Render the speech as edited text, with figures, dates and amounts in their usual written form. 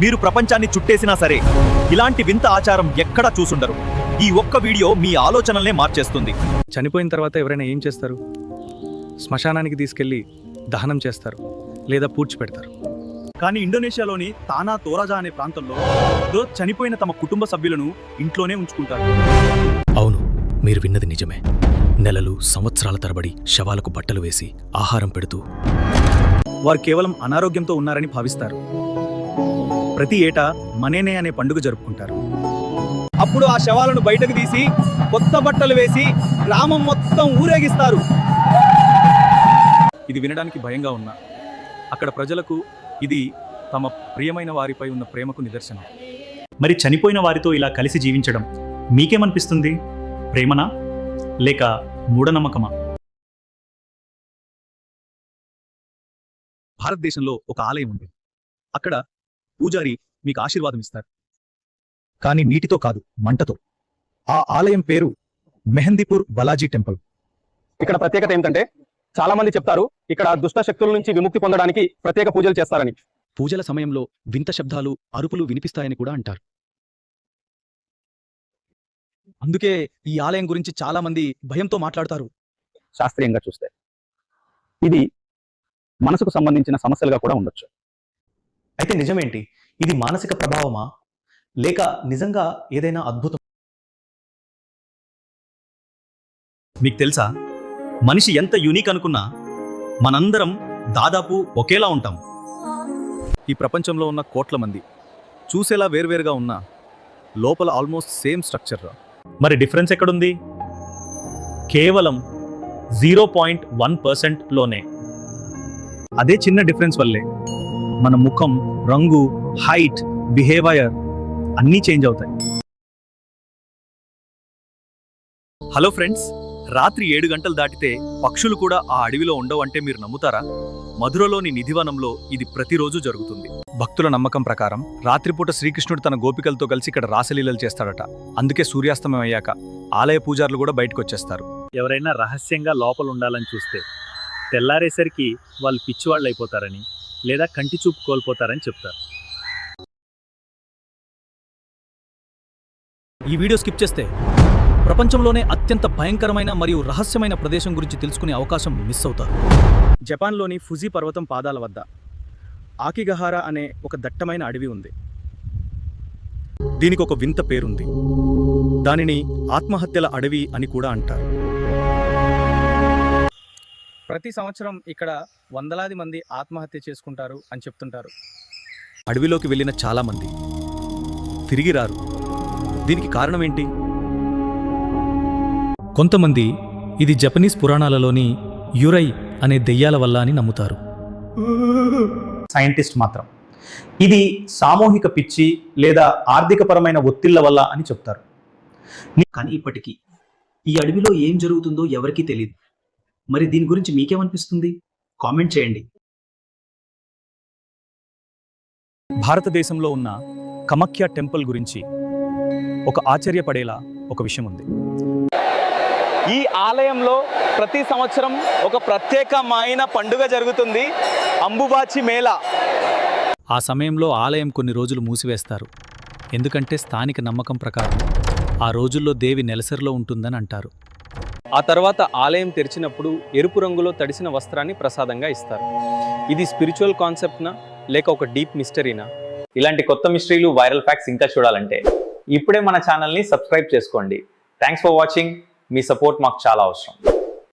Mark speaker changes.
Speaker 1: మీరు ప్రపంచాన్ని చుట్టేసినా సరే ఇలాంటి వింత ఆచారం ఎక్కడా చూసుండరు. ఈ ఒక్క వీడియో మీ ఆలోచనల్నే మార్చేస్తుంది.
Speaker 2: చనిపోయిన తర్వాత ఎవరైనా ఏం చేస్తారు? శ్మశానానికి తీసుకెళ్లి దహనం చేస్తారు లేదా పూడ్చిపెడతారు.
Speaker 1: కానీ ఇండోనేషియాలోని తానా తోరాజా అనే ప్రాంతంలో రోజు చనిపోయిన తమ కుటుంబ సభ్యులను ఇంట్లోనే ఉంచుకుంటారు.
Speaker 2: అవును, మీరు విన్నది నిజమే. నెలలు సంవత్సరాల తరబడి శవాలకు బట్టలు వేసి ఆహారం పెడుతూ
Speaker 1: వారు కేవలం అనారోగ్యంతో ఉన్నారని భావిస్తారు. ప్రతి ఏటా మనేనే అనే పండుగ జరుపుకుంటారు. అప్పుడు ఆ శవాలను బయటకు తీసి కొత్త బట్టలు వేసి గ్రామం మొత్తం ఊరేగిస్తారు. ఇది వినడానికి భయంగా ఉన్నా అక్కడ ప్రజలకు ఇది తమ ప్రియమైన వారిపై ఉన్న ప్రేమకు నిదర్శనం. మరి చనిపోయిన వారితో ఇలా కలిసి జీవించడం మీకేమనిపిస్తుంది? ప్రేమనా లేక మూఢనమ్మకమా? భారతదేశంలో ఒక ఆలయం ఉంది. అక్కడ పూజారి మీకు ఆశీర్వాదం ఇస్తారు, కానీ నీటితో కాదు, మంటతో. ఆ ఆలయం పేరు మెహందీపూర్ బాలాజీ టెంపుల్.
Speaker 3: ఇక్కడ ప్రత్యేకత ఏంటంటే చాలా మంది చెప్తారు ఇక్కడ దుష్ట శక్తుల నుంచి విముక్తి పొందడానికి ప్రత్యేక పూజలు చేస్తారని.
Speaker 2: పూజల సమయంలో వింత శబ్దాలు, అరుపులు వినిపిస్తాయని కూడా అంటారు.
Speaker 1: అందుకే ఈ ఆలయం గురించి చాలా మంది భయంతో మాట్లాడతారు.
Speaker 3: శాస్త్రీయంగా చూస్తే ఇది మనసుకు సంబంధించిన సమస్యలుగా కూడా ఉండొచ్చు.
Speaker 1: అయితే నిజమేంటి? ఇది మానసిక ప్రభావమా లేక నిజంగా ఏదైనా అద్భుతం? మీకు తెలుసా, మనిషి ఎంత యూనిక్ అనుకున్నా మనందరం దాదాపు ఒకేలా ఉంటాం. ఈ ప్రపంచంలో ఉన్న కోట్ల మంది చూసేలా వేర్వేరుగా ఉన్నా లోపల ఆల్మోస్ట్ సేమ్ స్ట్రక్చర్. మరి డిఫరెన్స్ ఎక్కడుంది? కేవలం 0.1%లోనే. అదే చిన్న డిఫరెన్స్ వల్లే మన ముఖం, రంగు, హైట్, బిహేవియర్ అన్నీ చేంజ్ అవుతాయి. హలో ఫ్రెండ్స్, రాత్రి 7 గంటలు దాటితే పక్షులు కూడా ఆ అడవిలో ఉండవంటే మీరు నమ్ముతారా? మధురలోని నిధివనంలో ఇది ప్రతిరోజు జరుగుతుంది. భక్తుల నమ్మకం ప్రకారం రాత్రిపూట శ్రీకృష్ణుడు తన గోపికలతో కలిసి ఇక్కడ రాసలీలలు చేస్తాడట. అందుకే సూర్యాస్తమయం అయ్యాక ఆలయ పూజారులు కూడా బయటకు వచ్చేస్తారు.
Speaker 4: ఎవరైనా రహస్యంగా లోపల ఉండాలని చూస్తే తెల్లారేసరికి వాళ్ళు పిచ్చివాళ్ళు అయిపోతారని లేదా కంటి చూపు కోల్పోతారని చెప్తారు.
Speaker 1: ఈ వీడియో స్కిప్ చేస్తే ప్రపంచంలోనే అత్యంత భయంకరమైన మరియు రహస్యమైన ప్రదేశం గురించి తెలుసుకునే అవకాశం మిస్ అవుతారు. జపాన్లోని ఫుజీ పర్వతం పాదాల వద్ద ఆకిగహారా అనే ఒక దట్టమైన అడవి ఉంది. దీనికి ఒక వింత పేరుంది. దానిని ఆత్మహత్యల అడవి అని కూడా అంటారు. ప్రతి సంవత్సరం ఇక్కడ వందలాది మంది ఆత్మహత్య చేసుకుంటారు అని చెప్తుంటారు. అడవిలోకి వెళ్ళిన చాలా మంది తిరిగి రారు. దీనికి కారణం ఏంటి? కొంతమంది ఇది జపనీస్ పురాణాలలోని యురై అనే దెయ్యాల వల్ల అని నమ్ముతారు.
Speaker 5: సైంటిస్ట్ మాత్రం ఇది సామూహిక పిచ్చి లేదా ఆర్థికపరమైన ఒత్తిళ్ల వల్ల అని చెప్తారు.
Speaker 1: కానీ ఇప్పటికీ ఈ అడవిలో ఏం జరుగుతుందో ఎవరికీ తెలియదు. మరి దీని గురించి మీకేమనిపిస్తుంది? కామెంట్ చేయండి. భారతదేశంలో ఉన్న కమఖ్య టెంపుల్ గురించి ఒక ఆశ్చర్యపడేలా ఒక విషయం ఉంది.
Speaker 3: ఈ ఆలయంలో ప్రతి సంవత్సరం ఒక ప్రత్యేకమైన పండుగ జరుగుతుంది, అంబుబాచి మేళా.
Speaker 2: ఆ సమయంలో ఆలయం కొన్ని రోజులు మూసివేస్తారు. ఎందుకంటే స్థానిక నమ్మకం ప్రకారం ఆ రోజుల్లో దేవి నెలసరిలో ఉంటుందని అంటారు.
Speaker 3: ఆ తర్వాత ఆలయం తెరిచినప్పుడు ఎరుపు రంగులో తడిసిన వస్త్రాన్ని ప్రసాదంగా ఇస్తారు. ఇది స్పిరిచువల్ కాన్సెప్ట్నా లేక ఒక డీప్ మిస్టరీనా?
Speaker 5: ఇలాంటి కొత్త మిస్టరీలు, వైరల్ ఫ్యాక్ట్స్ ఇంకా చూడాలంటే ఇప్పుడే మన ఛానల్ని సబ్స్క్రైబ్ చేసుకోండి. Thanks for watching. Me support మాకు చాలా అవసరం.